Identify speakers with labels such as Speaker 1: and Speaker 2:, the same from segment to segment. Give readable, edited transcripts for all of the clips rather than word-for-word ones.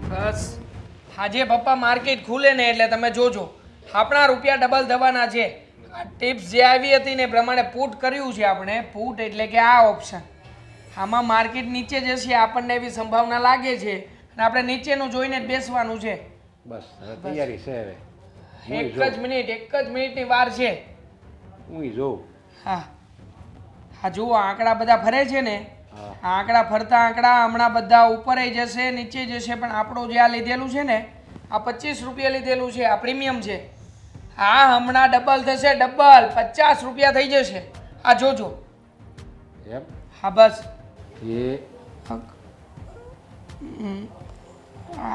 Speaker 1: બસ આજે પપ્પા માર્કેટ ખુલે ને એટલે તમે જોજો આપણા રૂપિયા ડબલ થવાના છે. આ ટિપ્સ જે આવી હતી ને એ પ્રમાણે પુટ કર્યું છે આપણે. પુટ એટલે કે આ ઓપ્શન આમાં માર્કેટ નીચે જશે આપણને એવી સંભાવના લાગે છે અને આપણે નીચેનું જોઈને જ બેસવાનું છે.
Speaker 2: બસ હવે તૈયારી છે હવે.
Speaker 1: એક જ મિનિટની વાર છે.
Speaker 2: હું જોઉં.
Speaker 1: હા હા જુઓ આંકડા બધા ફરે છે ને.
Speaker 2: હા.
Speaker 1: આ આંકડા ફરતા આંકડા હમણાં બધા ઉપર જશે નીચે જશે પણ આપણું જે આ લીધેલું છે ને આ 25 રૂપિયા લીધેલું છે. આ પ્રીમિયમ છે. આ હમણાં ડબલ થશે. ડબલ 50 રૂપિયા થઈ જશે. આ જોજો.
Speaker 2: એમ
Speaker 1: હા બસ.
Speaker 2: એ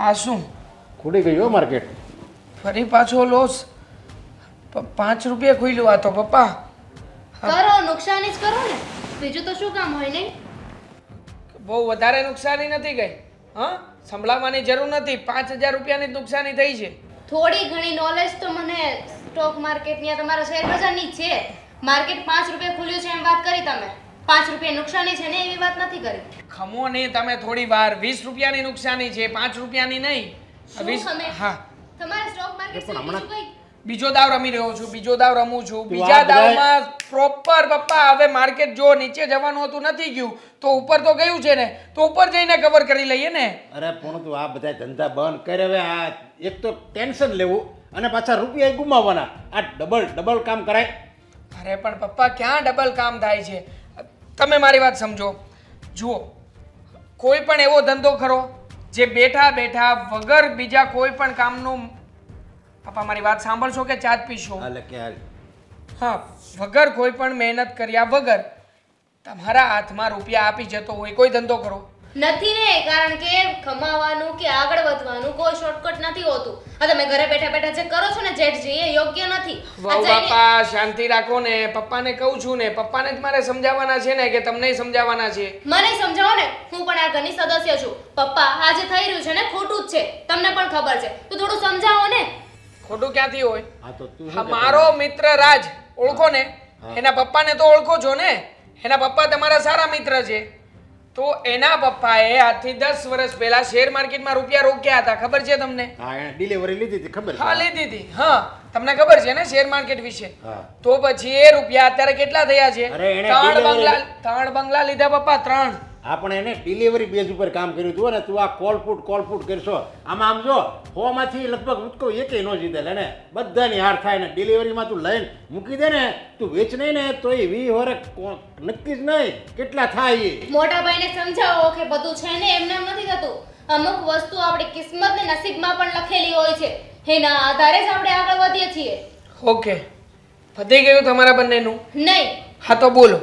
Speaker 1: આ શું
Speaker 2: ખૂટી ગયું માર્કેટ.
Speaker 1: ફરી પાછો લોસ. 5 રૂપિયા ખુલ્યું આ તો પપ્પા.
Speaker 3: કરો નુકસાની જ કરો ને, બીજું તો શું કામ હોય નહીં.
Speaker 1: બહુ વધારે નુકસાની નથી ગઈ. હા સંભળાવવાની જરૂર નથી. 5000 રૂપિયાની જ નુકસાની થઈ છે.
Speaker 3: થોડી ઘણી નોલેજ તો મને સ્ટોક માર્કેટની આ તમારા શેર બજારની જ છે. માર્કેટ 5 રૂપિયા ખુલ્યું છે એમ વાત કરી તમે. 5 રૂપિયા નુકસાની છે ને એવી વાત નથી કરી.
Speaker 1: ખમો નહીં તમે થોડી વાર. 20 રૂપિયાની નુકસાની છે 5 રૂપિયાની નહીં.
Speaker 3: શું
Speaker 1: 20
Speaker 3: ખમે?
Speaker 1: હા
Speaker 3: તમારે સ્ટોક માર્કેટ
Speaker 2: પણ હમણાં-
Speaker 3: કઈ
Speaker 1: બીજો દાવ રમી રહ્યો છું. બીજો દાવ રમું છું.
Speaker 2: તું
Speaker 1: બીજા
Speaker 2: આ બધાય-
Speaker 1: દાવમાં પ્રોપર પપ્પા હવે માર્કેટ જો નીચે જવાનું હતું નથી ગયું તો ઉપર તો ગયું છે ને તો ઉપર જઈને કવર કરી લઈએ ને.
Speaker 2: અરે પણ તું આ બધા ધંધા બંધ કરે હવે. આ એક તો ટેન્શન લેવું અને પાછા રૂપિયા ગુમાવવાના. આ ડબલ કામ કરાય.
Speaker 1: અરે પણ પપ્પા ક્યાં ડબલ કામ થાય છે? તમે મારી વાત સમજો. જુઓ કોઈ પણ એવો ધંધો ખરો જે બેઠા બેઠા વગર બીજા કોઈ પણ કામનું પપ્પા મારી વાત સાંભળશો કે ચા જ પીશો?
Speaker 2: હાલે કે હાલ.
Speaker 1: હા વગર કોઈ પણ મહેનત કર્યા વગર તમારા હાથમાં રૂપિયા આપી જતો હોય કોઈ ધંધો કરો.
Speaker 3: નથી ને, કારણ કે કમાવાનું કે આગળ વધવાનું કોઈ શોર્ટકટ નથી હોતું. આ તમે ઘરે બેઠા બેઠા જે કરો છો ને જેઠજી એ યોગ્ય નથી. આ
Speaker 1: વહુ
Speaker 3: જઈને-
Speaker 1: બાપા શાંતિ રાખો ને. પપ્પાને કહું છું ને. પપ્પાને જ મારે સમજાવવાના છે ને કે તમને સમજાવવાના છે.
Speaker 3: મને સમજાવો ને, હું પણ આ ઘરની સદસ્ય છું. પપ્પા આ જે થઈ રહ્યું છે ને ખોટું જ છે, તમને પણ ખબર છે, તો થોડું સમજાવો ને.
Speaker 1: ખોટું ક્યાંથી હોય?
Speaker 2: હા તો તું
Speaker 1: હા
Speaker 2: શું
Speaker 1: મારો મિત્ર રાજ ઓળખો ને.
Speaker 2: હા.
Speaker 1: એના પપ્પાને તો ઓળખો છો ને. એના પપ્પા તમારા સારા મિત્ર છે. તો એના પપ્પાએ આજથી 10 વર્ષ પહેલા શેર માર્કેટમાં રૂપિયા રોક્યા હતા. ખબર છે તમને?
Speaker 2: હા એને ડિલિવરી લીધી હતી ખબર છે.
Speaker 1: હા લીધી હતી. હા તમને ખબર છે ને શેર માર્કેટ વિશે?
Speaker 2: હા.
Speaker 1: તો પછી એ રૂપિયા અત્યારે કેટલા થયા છે?
Speaker 2: અરે એણે
Speaker 1: 3
Speaker 2: delivery-
Speaker 1: બંગલા 3 બંગલા લીધા પપ્પા. 3.
Speaker 2: આપણે એને ડિલિવરી બેઝ ઉપર કામ કર્યું હતું ને તું આ કોલ ફૂટ કરશો. આમાં આમ જો 100 માંથી લગભગ ઉચકો એકેય ન જીતેલ એને બધાની હાર થાય ને ડિલિવરીમાં તું લઈને મૂકી દે ને તું વેચ નહીં ને તો એ 20 વર્ષ નક્કી જ નહીં કેટલા થાય એ.
Speaker 3: મોટા ભાઈને સમજાવો કે બધું છે ને એમને એમ નથી થતું. અમુક વસ્તુ આપણી કિસ્મત ને નસીબમાં પણ લખેલી હોય છે, એના આધારે જ આપણે આગળ વધીએ છીએ.
Speaker 1: ઓકે પતી ગયું તમારા બંનેનું?
Speaker 3: નહીં.
Speaker 1: હા તો બોલો.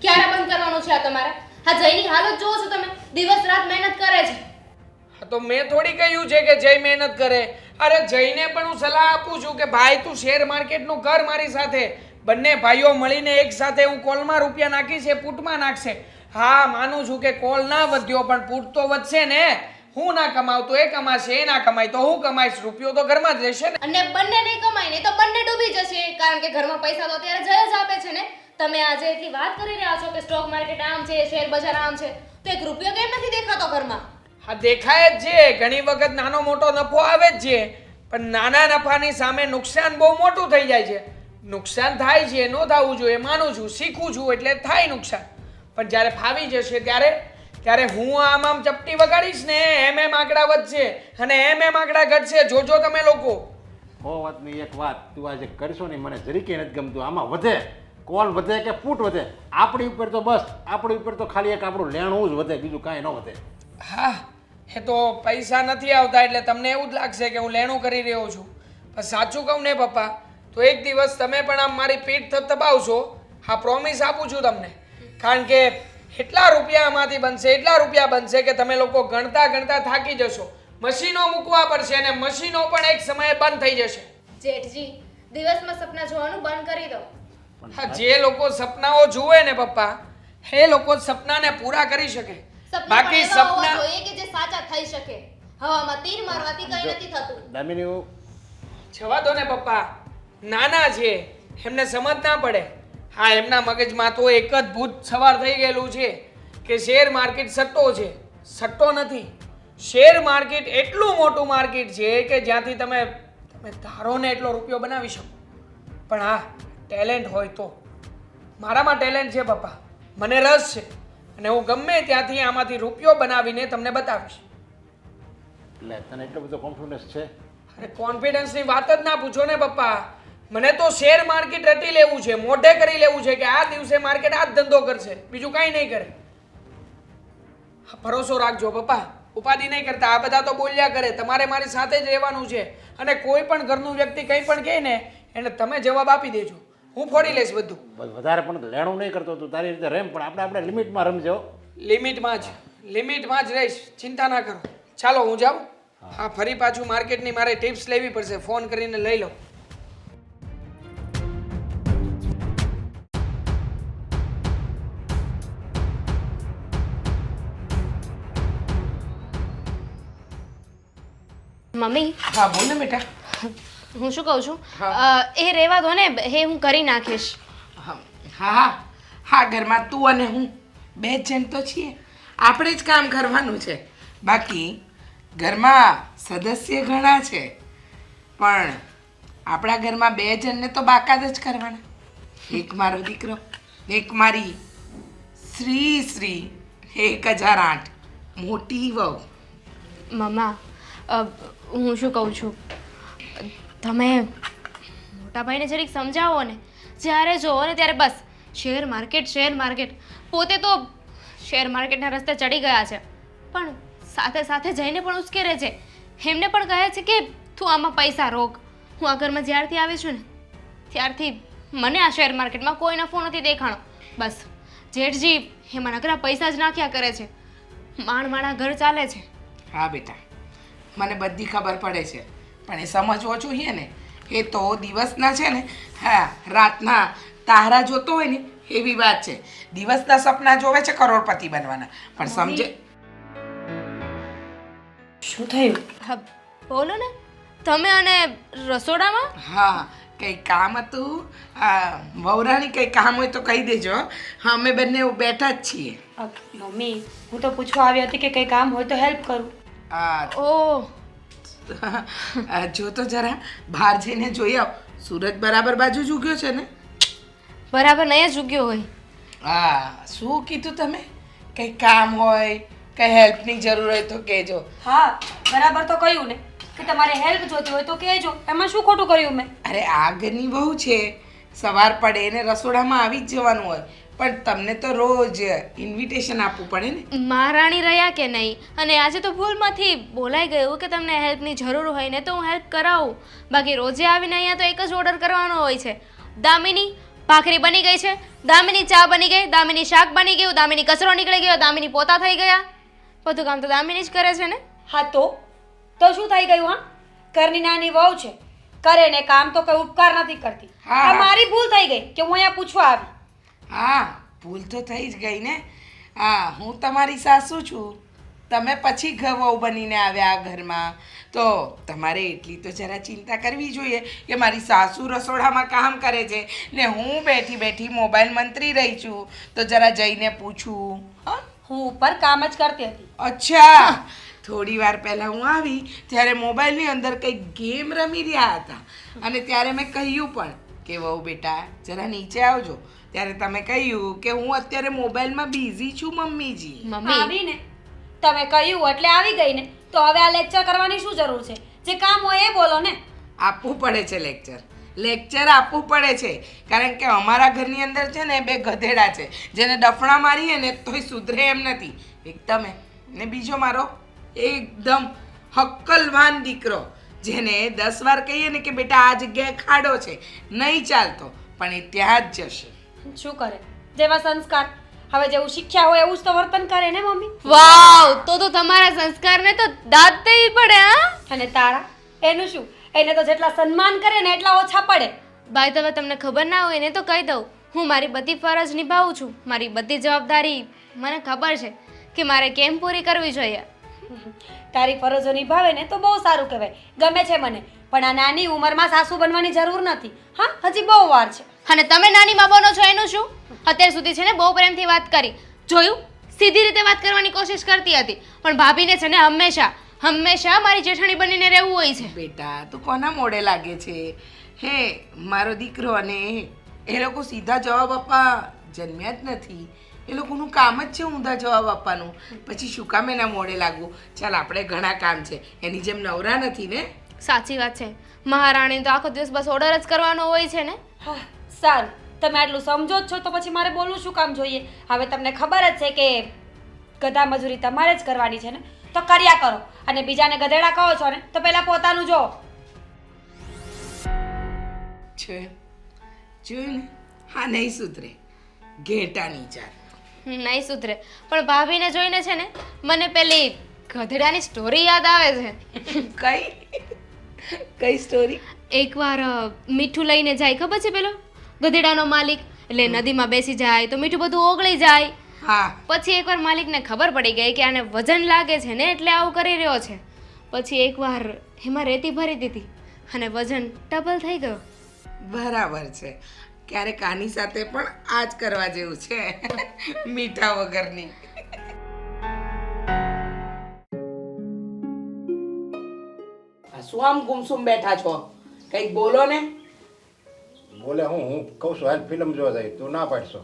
Speaker 3: ક્યારે બંધ કરવાનું છે આ તમારે? આ જયની હાલત જોવો છો તમે, દિવસ રાત મહેનત કરે છે.
Speaker 1: હા તો મેં થોડી કહ્યું છે કે જય મહેનત કરે. અરે જયને પણ હું સલાહ આપું છું કે ભાઈ તું શેર માર્કેટનું કર મારી સાથે. બંને ભાઈઓ મળીને એક સાથે હું કોલમાં રૂપિયા નાખીશ એ પુટમાં નાખશે. હા માનું છું કે કોલ ના વધ્યો પણ પુટ તો વધશે ને. હું ના કમાવતો એ કમાશે, એ ના કમાય તો હું કમાઈશ. રૂપિયો તો ઘરમાં જ રહેશે ને.
Speaker 3: અને બંને નહીં કમાય ને તો બંને ડૂબી જશે, કારણ કે ઘરમાં પૈસા તો અત્યારે જય જ આપે છે ને. તમે આજે એટલી વાત કરી રહ્યા છો કે સ્ટોક માર્કેટ આમ છે, શેર બજાર આમ છે, તો એક રૂપિયો કેમ નથી દેખાતો ઘરમાં?
Speaker 1: હા દેખાય જ છે. ઘણી વખત નાનો મોટો નફો આવે જ છે પણ નાના નફાની સામે નુકસાન બહુ મોટું થઈ જાય છે. નુકસાન થાય છે, ન થવું જોઈએ માનું છું, શીખું છું એટલે થાય નુકસાન. પણ જ્યારે ફાવી જશે ત્યારે હું આમ ચપટી વગાડીશ ને એમ આંકડા વધશે અને એમ આંકડા ઘટશે. જોજો તમે લોકો.
Speaker 2: 100 વાતની એક વાત તું આજે કરશો ને મને જરીકે નથી ગમતું. આમાં વધે કોલ વધે કે ફૂટ વધે આપણી ઉપર તો બસ આપણી ઉપર તો ખાલી એક આપણું લેણું જ વધે, બીજું કાંઈ ન વધે.
Speaker 1: હા એ તો પૈસા નથી આવતા એટલે તમને એવું જ લાગશે કે હું લેણું કરી રહ્યો છું. પણ સાચું કહું ને પપ્પા તો એક દિવસ તમે પણ આમ મારી પીઠ થપથપાવશો. હા પ્રોમિસ આપું છું તમને. કારણ કે એટલા રૂપિયા આમાંથી બનશે, એટલા રૂપિયા બનશે કે તમે લોકો ગણતા ગણતા થાકી જશો. મશીનો મૂકવા પડશે અને મશીનો પણ એક સમયે બંધ થઈ જશે.
Speaker 3: જેઠજી દિવસમાં સપના જોવાનું બંધ કરી દો.
Speaker 1: હા જે લોકો સપનાઓ જુએ ને પપ્પા એ લોકો સપનાને પૂરા કરી શકે.
Speaker 3: સપના
Speaker 1: બાકી
Speaker 3: પણ એવા હોવા
Speaker 1: સપના
Speaker 3: જોઈએ કે જે સાચા થઈ શકે. હવામાં તીર મારવાથી કંઈ નથી થતું.
Speaker 2: દામિની
Speaker 1: જવા દો ને પપ્પા. નાના છે એમને સમજ ના પડે. હા એમના મગજમાં તો એક જ ભૂત સવાર થઈ ગયેલું છે કે શેર માર્કેટ સટ્ટો છે. સટ્ટો નથી. શેર માર્કેટ એટલું મોટું માર્કેટ છે કે જ્યાંથી તમે ધારો ને એટલો રૂપિયો બનાવી શકો. પણ હા, ટેલેન્ટ હોય તો. મારામાં ટેલેન્ટ છે પપ્પા, મને રસ છે અને હું ગમે ત્યાંથી આમાંથી રૂપિયો બનાવીને તમને બતાવીશ.
Speaker 2: એટલે તને એટલો બધો કોન્ફિડન્સ છે?
Speaker 1: અરે કોન્ફિડન્સની વાત જ ના પૂછો ને પપ્પા. મને તો શેર માર્કેટ રટી લેવું છે, મોઢે કરી લેવું છે કે આ દિવસે માર્કેટ આ જ ધંધો કરશે, બીજું કાંઈ નહીં કરે. ભરોસો રાખજો પપ્પા, ઉપાધિ નહીં કરતા. આ બધા તો બોલ્યા કરે, તમારે મારી સાથે જ રહેવાનું છે અને કોઈ પણ ઘરનું વ્યક્તિ કંઈ પણ કહે ને એને તમે જવાબ આપી દેજો, હું ફોડી લઈશ બધું.
Speaker 2: વધારે પણ લેણું નહીં કરતો તું, તારી રીતે રેમ, પણ આપણે લિમિટમાં રમજો.
Speaker 1: લિમિટમાં જ રહીશ, ચિંતા ના કરો. ચાલો હું જાઉં. હા, ફરી પાછું માર્કેટની મારે ટિપ્સ લેવી પડશે, ફોન કરીને લઈ લો.
Speaker 3: મમ્મી,
Speaker 1: હા બોલ ને બેટા.
Speaker 3: હું શું કહું છું, એ રહેવા દો ને, એ હું કરી નાખીશ.
Speaker 4: હા, ઘરમાં તું અને હું બે જણ તો છીએ, આપણે જ કામ કરવાનું છે. બાકી ઘરમાં સદસ્ય ઘણા છે, પણ આપણા ઘરમાં બે જણને તો બાકાત જ કરવાના. એક મારો દીકરો, એક મારી શ્રી 1008 મોટી વહુ.
Speaker 3: મમ્મા, હું શું કહું છું, તમે મોટા ભાઈને જરીક સમજાવો ને. જ્યારે જોવો ને ત્યારે બસ શેર માર્કેટ. પોતે તો શેર માર્કેટના રસ્તે ચડી ગયા છે, પણ સાથે સાથે જઈને પણ ઉશ્કેરે છે. એમને પણ કહે છે કે તું આમાં પૈસા રોક. હું આ ઘરમાં જ્યારથી આવી છું ને ત્યારથી મને આ શેર માર્કેટમાં કોઈ નફો નથી દેખાણો. બસ જેઠજી એમાં નકરા પૈસા જ નાખ્યા કરે છે, માણા ઘર ચાલે છે.
Speaker 4: હા બેટા, મને બધી ખબર પડે છે, પણ એ સમજવો જોઈએ ને. એ તો દિવસના છે ને, હા, રાતના તારા જોતો હોય ને એવી વાત છે. દિવસના સપના જોવે છે કરોડપતિ બનવાના, પણ સમજે.
Speaker 5: શું થયું?
Speaker 3: હા, બોલો ને. તમે અને રસોડામાં?
Speaker 4: હા, કંઈ કામ હતું. વહુરાણી કંઈ કામ હોય તો કહી દેજો. હા, અમે બંને બેઠા જ છીએ.
Speaker 5: મમ્મી, હું તો પૂછવા આવી હતી કે કંઈ કામ હોય તો હેલ્પ કરું.
Speaker 3: ઓહ,
Speaker 4: જો તો જરા બહાર જઈને જોઈ આવ. સૂરજ બરાબર બાજુ જ ઉગ્યો છે ને?
Speaker 3: બરાબર નહીં જ ઉગ્યો હોય.
Speaker 4: હા, શું કીધું તમે? કંઈ કામ હોય, કંઈ હેલ્પની જરૂર હોય તો કહેજો.
Speaker 5: હા, બરાબર તો કહ્યું ને કે તમારે હેલ્પ જોતી હોય તો કહેજો. એમાં શું ખોટું કર્યું મેં?
Speaker 4: અરે આગની બહુ છે, સવાર પડે ને રસોડામાં આવી જ જવાનું હોય, પણ તમને તો રોજ ઇન્વિટેશન આપવું પડે ને.
Speaker 3: મહારાણી રહ્યા કે નહીં, અને આજે તો ભૂલમાંથી બોલાઈ ગયું કે તમને હેલ્પની જરૂર હોય ને તો હું હેલ્પ કરાવું. બાકી રોજે આવીને અહીંયા તો એક જ ઓર્ડર કરવાનો હોય છે. દામિની ભાખરી બની ગઈ છે, દામિની ચા બની ગઈ, દામિની શાક બની ગયું, દામિની કચરો નીકળી ગયો, દામિની પોતા થઈ ગયા. બધું કામ તો દામિની જ કરે છે ને.
Speaker 5: હા તો શું થઈ ગયું? હા, ઘરની નાની વહુ છે, કરે ને કામ તો કઈ ઉપકાર નથી કરતી.
Speaker 4: હા.
Speaker 5: આ મારી ભૂલ થઈ ગઈ કે હું અહીંયા પૂછવા આવી.
Speaker 4: હા, ભૂલ તો થઈ જ ગઈ ને. હા, હું તમારી સાસુ છું, તમે પછી વહુ બનીને આવ્યા આ ઘરમાં, તો તમારે એટલી તો જરા ચિંતા કરવી જોઈએ કે મારી સાસુ રસોડામાં કામ કરે છે ને હું બેઠી બેઠી મોબાઈલ મંત્રી રહી છું, તો જરા જઈને પૂછું. હા,
Speaker 5: હું ઉપર કામ જ કરતી હતી.
Speaker 4: અચ્છા, થોડી વાર પહેલાં હું આવી ત્યારે મોબાઈલની અંદર કંઈક ગેમ રમી રહ્યા હતા, અને ત્યારે મેં કહ્યું પણ કે વહુ બેટા જરા નીચે આવજો. ત્યારે તમે કહ્યું કે હું અત્યારે મોબાઈલમાં બિઝી છું મમ્મીજી.
Speaker 3: મમ્મી,
Speaker 5: આવીને તમે કહ્યું એટલે આવી ગઈ ને, તો હવે આ લેક્ચર કરવાની શું જરૂર છે? જે કામ હોય એ બોલો ને.
Speaker 4: આપવું પડે છે લેક્ચર આપવું પડે છે, કારણ કે અમારા ઘરની અંદર છે ને બે ગધેડા છે, જેને ડફણા મારીએ ને તોય સુધરે એમ નથી એકદમ. ને બીજો મારો એકદમ હક્કલવાન દીકરો, જેને 10 વાર કહીએ ને કે બેટા આ જગ્યાએ ખાડો છે, નહીં ચાલતો, પણ એ ત્યાં જ જશે.
Speaker 5: શું કરે? જેવા સંસ્કાર. હવે જેવું શીખ્યા હોય એવું જ તો વર્તન કરે ને મમ્મી.
Speaker 3: વાવ, તો તમારા સંસ્કારને તો દાદ દેવી પડે. હા,
Speaker 5: અને તારા એનું શું? એને તો જેટલા સન્માન કરે ને એટલા ઓછા પડે.
Speaker 3: ભાઈ તમે તમને ખબર ના હોય ને તો કહી દઉં, હું મારી બધી ફરજ નિભાવું છું. મારી બધી જવાબદારી મને ખબર છે કે મારે કેમ પૂરી કરવી જોઈએ.
Speaker 5: તારી ફરજો નિભાવે ને તો બહુ સારું કહેવાય, ગમે છે મને. પણ આ નાની ઉંમરમાં સાસુ બનવાની જરૂર નથી. હા, હજી બહુ વાર છે.
Speaker 3: અને તમે નાની માં બનો છો એનું શું? અત્યાર સુધી છે ને બહુ પ્રેમથી વાત કરી, જોયું સીધી રીતે વાત કરવાની કોશિશ કરતી હતી, પણ ભાભીને છે ને હંમેશા મારી જેઠાણી બનીને રહેવું હોય છે.
Speaker 4: બેટા તું કોના મોડે લાગે છે? હે મારો દીકરો, અને એ લોકો સીધા જવાબ આપવા જન્મ્યા જ નથી. એ લોકોનું કામ જ છે ઊંધા જવાબ આપવાનું. પછી શું કામ એના મોડે લાગવું? ચાલ, આપણે ઘણા કામ છે, એની જેમ નવરા નથી ને.
Speaker 3: સાચી વાત છે, મહારાણી તો આખો દિવસ બસ ઓર્ડર જ કરવાનો હોય છે ને.
Speaker 5: હા, સારું, તમે આટલું સમજો જ છો તો પછી મારે બોલવું શું કામ જોઈએ? હવે તમને ખબર જ છે કે ગધા મજૂરી તમારે જ કરવાની છે ને, તો કર્યા કરો. અને બીજાને ગધેડા કહો છો ને, તો પહેલા પોતાનું જો.
Speaker 4: છે જોયું ને, હા નહીં સુધરે, ઘેટાની ચાલ.
Speaker 3: નહીં સુધરે, પણ ભાભીને જોઈને છે ને મને પેલી ગધેડાની સ્ટોરી યાદ આવે છે.
Speaker 4: કઈ સ્ટોરી?
Speaker 3: એકવાર મીઠું લઈને જાય, ખબર છે પેલો ગધેડાનો માલિક, એટલે નદીમાં બેસી જાય તો મીઠું બધું ઓગળી જાય.
Speaker 4: હા.
Speaker 3: પછી એકવાર માલિકને ખબર પડી ગઈ કે આને વજન લાગે છે ને એટલે આવું કરી રહ્યો છે. પછી એકવાર એમાં રેતી ભરી દીધી અને વજન ડબલ થઈ ગયો.
Speaker 4: બરાબર છે. ક્યારેક આની સાથે પણ આ જ કરવા જેવું છે, મીઠા વગરની. શું આમ ગુમસુમ બેઠા છો? કંઈક બોલો ને.
Speaker 2: બોલે હું કહું છું હાલ ફિલ્મ જોવા જાય, તું ના પાડશો.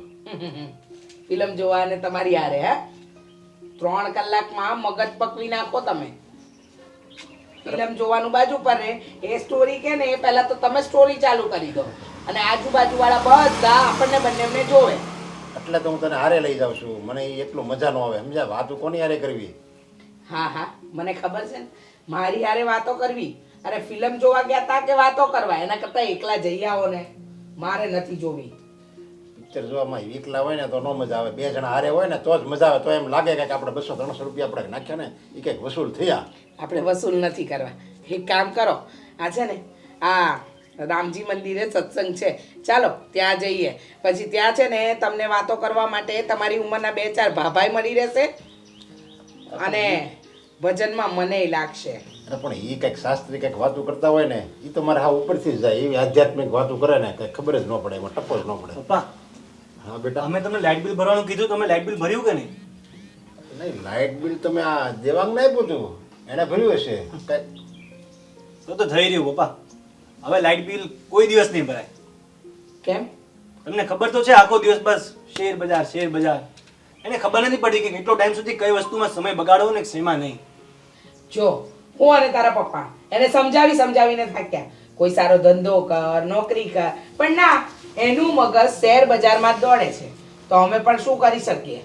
Speaker 4: ફિલ્મ જોવા અને તમારી હારે હે 3 કલાકમાં મગજ પકવી નાખો તમે. ફિલ્મ જોવાનું બાજુ પર રહે, એ સ્ટોરી કે ને એ પહેલા તો તમે સ્ટોરી ચાલુ કરી દો અને આજુબાજુ વાળા બધા આપણને બંનેને જોવે.
Speaker 2: એટલે તો હું તને હારે લઈ જાઉં છું, મને એ એટલું મજા ન આવે, સમજ્યા? વાતું કોની હારે કરવી?
Speaker 4: હા હા, મને ખબર છે ને, મારી હારે વાતો કરવી. અરે ફિલ્મ જોવા ગયા તા કે વાતો કરવા? એના કરતા એકલા જઈ આવો ને, મારે નથી જોવી.
Speaker 2: પિક્ચર જોવામાં એકલા હોય ને તો ન મજા આવે, 2 જણા હારે હોય ને તો જ મજા આવે. તો એમ લાગે કે આપણે 200-300 રૂપિયા આપણે નાખ્યા ને એ કંઈક વસૂલ થયા.
Speaker 4: આપણે વસૂલ નથી કરવા. એક કામ કરો, આ છે ને આ રામજી મંદિરે સત્સંગ છે, ચાલો ત્યાં જઈએ. પછી ત્યાં છે ને તમને વાતો કરવા માટે તમારી ઉંમરના 2-4 ભાભાઈ મળી રહેશે અને ભજનમાં મને લાગશે.
Speaker 2: અરે પણ એ કંઈક શાસ્ત્રી કંઈક વાતું કરતા હોય ને એ તો મારે હા ઉપરથી જ જાય. એવી આધ્યાત્મિક વાતું કરે ને કંઈ ખબર જ ન પડે, એમાં ટપો જ ન પડે.
Speaker 6: પપ્પા,
Speaker 2: હા બેટા.
Speaker 6: અમે તમને લાઇટ બિલ ભરવાનું કીધું, તમે લાઇટ બિલ ભર્યું કે નહીં?
Speaker 2: નહીં, લાઇટ બિલ તમે આ દેવાંગને આપ્યું હતું, એણે ભર્યું હશે.
Speaker 6: તો થઈ રહ્યું પપ્પા. હવે લાઇટ બિલ કોઈ દિવસ નહીં ભરાય.
Speaker 4: કેમ?
Speaker 6: તમને ખબર તો છે, આખો દિવસ બસ શેર બજાર. એને ખબર નથી પડતી કે કેટલો ટાઈમ સુધી કઈ વસ્તુમાં સમય બગાડવો ને શેમાં નહીં.
Speaker 4: જો હું અને તારા પપ્પા એને સમજાવીને થાક્યા. કોઈ સારો ધંધો કર, નોકરી કર, પણ ના, એનું મગજ શેર બજારમાં જ દોડે છે. તો અમે પણ શું કરી શકીએ?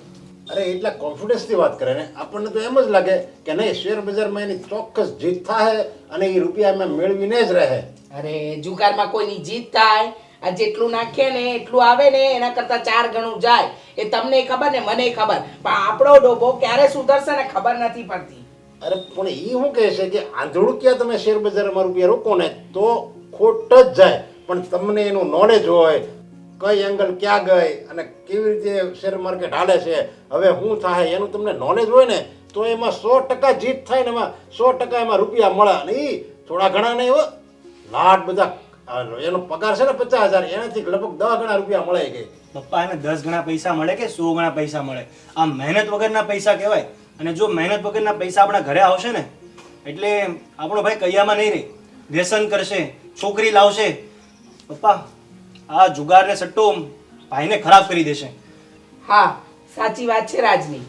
Speaker 2: અરે એટલા કોન્ફિડન્સથી વાત કરે ને, આપણને તો એમ જ લાગે કે નહીં, શેર બજારમાં એની ચોક્કસ જીત થાય અને એ રૂપિયા એમાં મેળવીને જ રહે.
Speaker 4: અરે જુગારમાં કોઈની જીત થાય, આ જેટલું નાખીએ ને એટલું આવે ને એના કરતા 4 ગણું જાય. એ તમને ખબર ને મને ખબર, પણ આપણો ડોબો ક્યારે સુધરશે ને ખબર નથી પડતી.
Speaker 2: અરે પણ એ શું કહે છે કે આંધળું ક્યાં તમે શેર બજારમાં રૂપિયા રોકો ને તો ખોટ જ જાય. પણ તમને એનું નોલેજ હોય, કઈ એંગલ ક્યાં ગઈ અને કેવી રીતે શેર માર્કેટ હાલે છે, હવે શું થાય એનું તમને નોલેજ હોય ને તો એમાં 100% જીત થાય ને એમાં 100% એમાં રૂપિયા મળે. અને એ થોડા ઘણા નહીં હો, લાટ બધા. એનો પગાર છે ને 50,000, એનાથી લગભગ 10 ગણા રૂપિયા મળે કે.
Speaker 6: પપ્પા, એને 10 ગણા પૈસા મળે કે 100 ગણા પૈસા મળે, આ મહેનત વગરના પૈસા કહેવાય. અને જો મહેનત વગરના પૈસા આપણા ઘરે આવશે ને એટલે આપણો ભાઈ કૈયામાં નહીં રહે, વ્યસન કરશે, છોકરી લાવશે. પપ્પા, આ જુગાર ને સટ્ટો ભાઈને ખરાબ કરી દેશે.
Speaker 4: હા, સાચી વાત છે રાજની.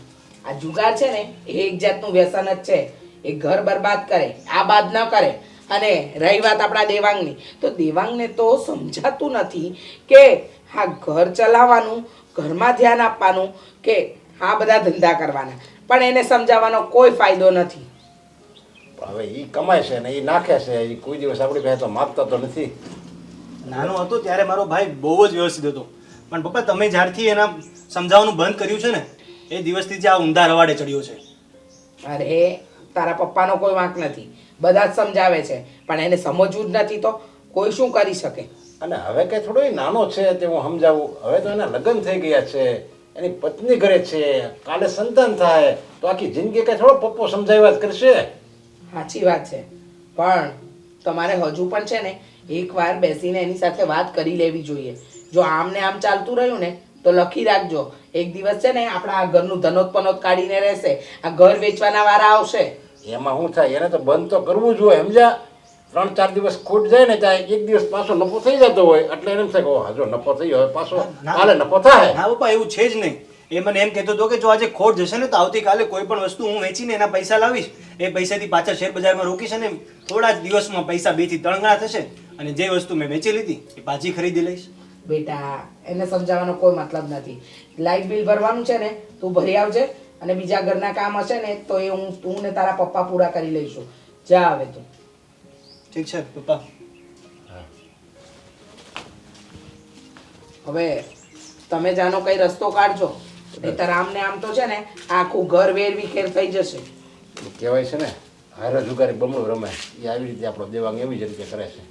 Speaker 4: આ જુગાર છે ને એ એક જાતનું વ્યસન જ છે. એ ઘર બરબાદ કરે, આબાદ ન કરે. અને રહી વાત આપણા દેવાંગની, તો દેવાંગને તો સમજાતું નથી કે હા ઘર ચલાવવાનું, ઘરમાં ધ્યાન આપવાનું કે આ બધા ધંધા કરવાના, પણ એને સમજાવવાનો કોઈ ફાયદો નથી.
Speaker 2: હવે એ કમાય છે ને એ નાખે છે, એ કોઈ દિવસ આપણી પાસે તો માગતા તો નથી.
Speaker 6: નાનો હતો ત્યારે મારો ભાઈ બહુ જ વ્યવસ્થિત હતો, પણ પપ્પા તમે જ્યારથી એના સમજાવવાનું બંધ કર્યું છે ને એ દિવસથી જ આ ઊંધા રવાડે ચડ્યો છે.
Speaker 4: અરે તારા પપ્પાનો કોઈ વાંક નથી, બધા જ સમજાવે છે, પણ એને સમજવું જ નથી તો કોઈ શું કરી શકે?
Speaker 2: અને હવે કઈ થોડો એ નાનો છે તે હું સમજાવું. હવે તો એના લગ્ન થઈ ગયા છે, એની પત્ની ઘરે છે, કાલે સંતાન થાય તો આખી જિંદગી કઈ થોડો પપ્પો સમજાવ્યા જ કરશે.
Speaker 4: સાચી વાત છે, પણ તમારે હજુ પણ છે ને એકવાર બેસીને એની સાથે વાત કરી લેવી જોઈએ. જો આમ ને આમ ચાલતું રહ્યું ને તો લખી રાખજો. એક દિવસ છે ને આપણા આ ઘરનું ધનોત કાઢીને રહેશે. આ ઘર વેચવાના વારા આવશે.
Speaker 2: એમાં શું થાય એને તો બંધ તો કરવું જ હોય સમજ્યા. 3-4 દિવસ ખોટ જાય ને ત્યાં એક દિવસ પાછો નફો થઈ જતો હોય એટલે એને એમ થાય કે ઓહ હજુ નફો થઈ ગયો પાછો કાલે નફો થાય.
Speaker 6: ના પપ્પા એવું છે જ નહીં. એ મને એમ કહેતો હતો કે જો આજે ખોટ જશે ને તો આવતીકાલે કોઈ પણ વસ્તુ હું વેચીને એના પૈસા લાવીશ. એ પૈસાથી પાછા શેર બજારમાં રોકીશ અને થોડા જ દિવસમાં પૈસા 2 થી 3 ગણા થશે અને જે વસ્તુ મેં વેચી લીધી એ પાછી ખરીદી લઈશ.
Speaker 4: બેટા એને સમજાવવાનો કોઈ મતલબ નથી. લાઇટ બિલ ભરવાનું છે ને તું ભરી આવજે અને બીજા ઘરના કામ હશે ને તો એ હું ને તારા પપ્પા પૂરા કરી લઈશું. જા હવે તું.
Speaker 6: ઠીક છે પપ્પા.
Speaker 4: હવે તમે જાનો કઈ રસ્તો કાઢજો નહીંતર આમ ને આમ તો છે ને આખું ઘર વેર વિખેર થઈ જશે.
Speaker 2: કહેવાય છે ને હારે જુગારી બમણું રમે એ આવી રીતે આપણો દેવાંગ એવી જ રીતે કરે છે.